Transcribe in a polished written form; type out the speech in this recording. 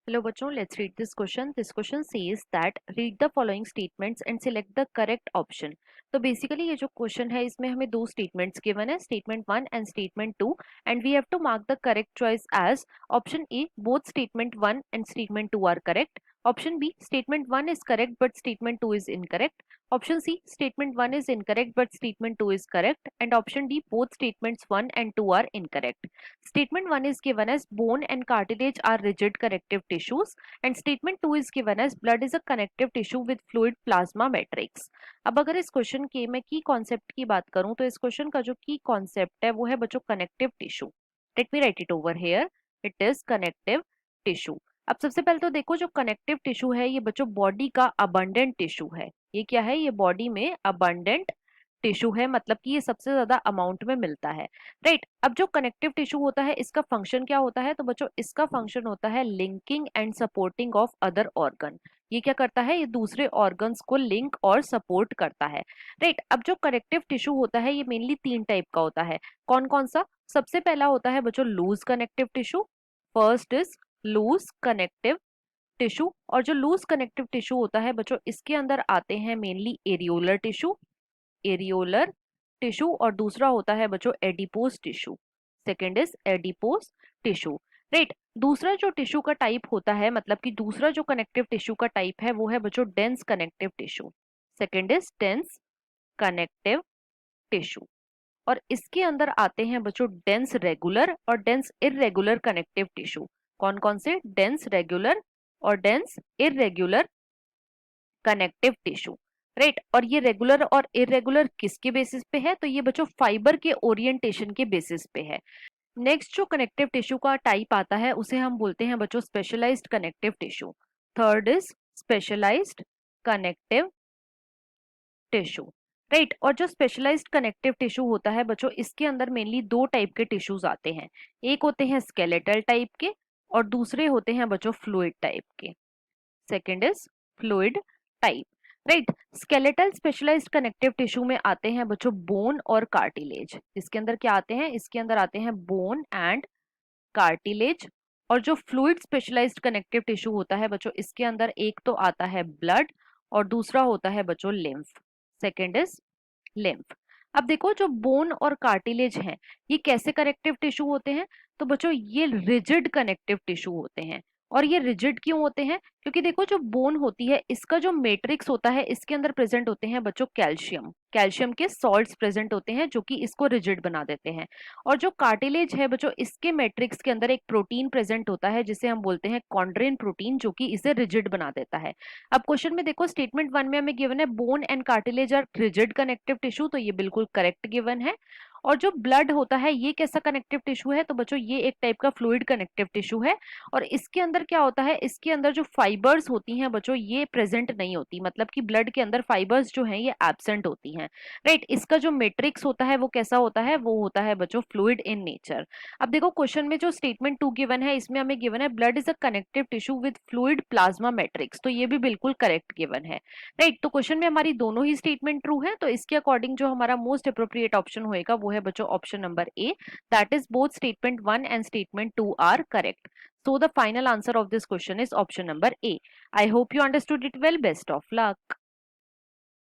Hello बच्चों, let's read this question. This question says that read the following statements and select the correct option. तो basically ये जो question है इसमें हमें दो स्टेटमेंट्स गिवन है, statement 1 and statement 2, and we have to mark the correct choice as option A both statement 1 and statement 2 are correct, option B statement 1 is correct but statement 2 is incorrect, option C statement 1 is incorrect but statement 2 is correct, and option D both statements 1 and 2 are incorrect. Statement 1 is given as bone and cartilage are rigid connective tissues, and statement 2 is given as blood is a connective tissue with fluid plasma matrix. अब अगर इस question के मैं की concept की बात करूं तो इस क्वेश्चन का जो की कॉन्सेप्ट है वो है बच्चों connective tissue. Let me right it over here. It is connective tissue. अब सबसे पहले तो देखो जो कनेक्टिव टिश्यू है ये बच्चों बॉडी का अबंडेंट टिश्यू है. ये क्या है? ये बॉडी में अबंडेंट टिश्यू है, मतलब कि ये सबसे ज्यादा अमाउंट में मिलता है. राइट. अब जो कनेक्टिव टिश्यू होता है इसका फंक्शन क्या होता है? तो बच्चों इसका फंक्शन होता है linking and supporting of other organ. ये क्या करता है? ये दूसरे ऑर्गन्स को लिंक और सपोर्ट करता है. राइट. अब जो कनेक्टिव टिश्यू होता है ये मेनली तीन टाइप का होता है. कौन कौन सा? सबसे पहला होता है बच्चों loose connective tissue. First is loose connective tissue. और जो लूज कनेक्टिव टिश्यू होता है बच्चों इसके अंदर आते हैं mainly areolar tissue, areolar tissue, और दूसरा होता है बच्चों adipose tissue. Second is adipose tissue. Right. दूसरा जो टिश्यू का टाइप होता है, मतलब कि दूसरा जो कनेक्टिव टिश्यू का टाइप है वो है बच्चों dense connective tissue. Second is dense connective tissue. और इसके अंदर आते हैं बच्चों डेंस रेगुलर और डेंस इररेगुलर कनेक्टिव टिश्यू. कौन कौन से? डेंस रेगुलर और dense irregular connective tissue. Right. और ये रेगुलर और इरेगुलर किसके बेसिस पे है? तो ये बच्चों फाइबर के ओरिएंटेशन के बेसिस पे है. नेक्स्ट जो कनेक्टिव टिश्यू का टाइप आता है उसे हम बोलते हैं बच्चों specialised connective tissue. Third is specialised connective tissue. Right. और जो स्पेशलाइज्ड कनेक्टिव टिश्यू होता है बच्चों इसके अंदर मेनली दो टाइप के टिश्यूज आते हैं. एक होते हैं स्केलेटल टाइप के और दूसरे होते हैं बच्चों फ्लूइड टाइप के. Second is fluid type. Right. Skeletal specialised connective tissue में आते हैं बच्चों बोन और कार्टिलेज. इसके अंदर क्या आते हैं? इसके अंदर आते हैं बोन एंड कार्टिलेज. और जो फ्लूइड स्पेशलाइज्ड कनेक्टिव टिश्यू होता है बच्चों इसके अंदर एक तो आता है ब्लड और दूसरा होता है बच्चों लिम्फ. Second is lymph. अब देखो जो बोन और कार्टिलेज हैं ये कैसे कनेक्टिव टिश्यू होते हैं? तो बच्चों ये रिजिड कनेक्टिव टिश्यू होते हैं. और ये रिजिड क्यों होते हैं? क्योंकि देखो जो बोन होती है इसका जो मैट्रिक्स होता है इसके अंदर प्रेजेंट होते हैं बच्चों कैल्शियम, कैल्शियम के सॉल्ट्स प्रेजेंट होते हैं जो कि इसको रिजिड बना देते हैं. और जो कार्टिलेज है बच्चों इसके मैट्रिक्स के अंदर एक प्रोटीन प्रेजेंट होता है जिसे हम बोलते हैं कॉन्ड्रिन प्रोटीन जो कि इसे रिजिड बना देता है. अब क्वेश्चन में देखो स्टेटमेंट 1 में हमें गिवन है bone and cartilage are rigid connective tissue, तो ये बिल्कुल करेक्ट गिवन है. और जो ब्लड होता है ये कैसा कनेक्टिव टिश्यू है? तो बच्चों ये एक टाइप का फ्लूइड कनेक्टिव टिश्यू है. और इसके अंदर क्या होता है? इसके अंदर जो फाइबर्स होती हैं बच्चों ये प्रेजेंट नहीं होती, मतलब कि ब्लड के अंदर फाइबर्स जो हैं ये एब्सेंट होती हैं. राइट. इसका जो मैट्रिक्स होता है वो कैसा होता है? वो होता है बच्चों फ्लूइड इन नेचर. अब देखो क्वेश्चन में जो स्टेटमेंट 2 गिवन है इसमें हमें गिवन है blood is a connective tissue with fluid plasma matrix, तो ये भी बिल्कुल करेक्ट गिवन है. राइट. तो क्वेश्चन में हमारी दोनों ही स्टेटमेंट ट्रू है, तो इसके अकॉर्डिंग जो हमारा मोस्ट अप्रोप्रिएट ऑप्शन होएगा वो है बच्चों option number A, that is both statement 1 and statement 2 are correct. So the final answer of this question is option number A. I hope you understood it well. Best of luck.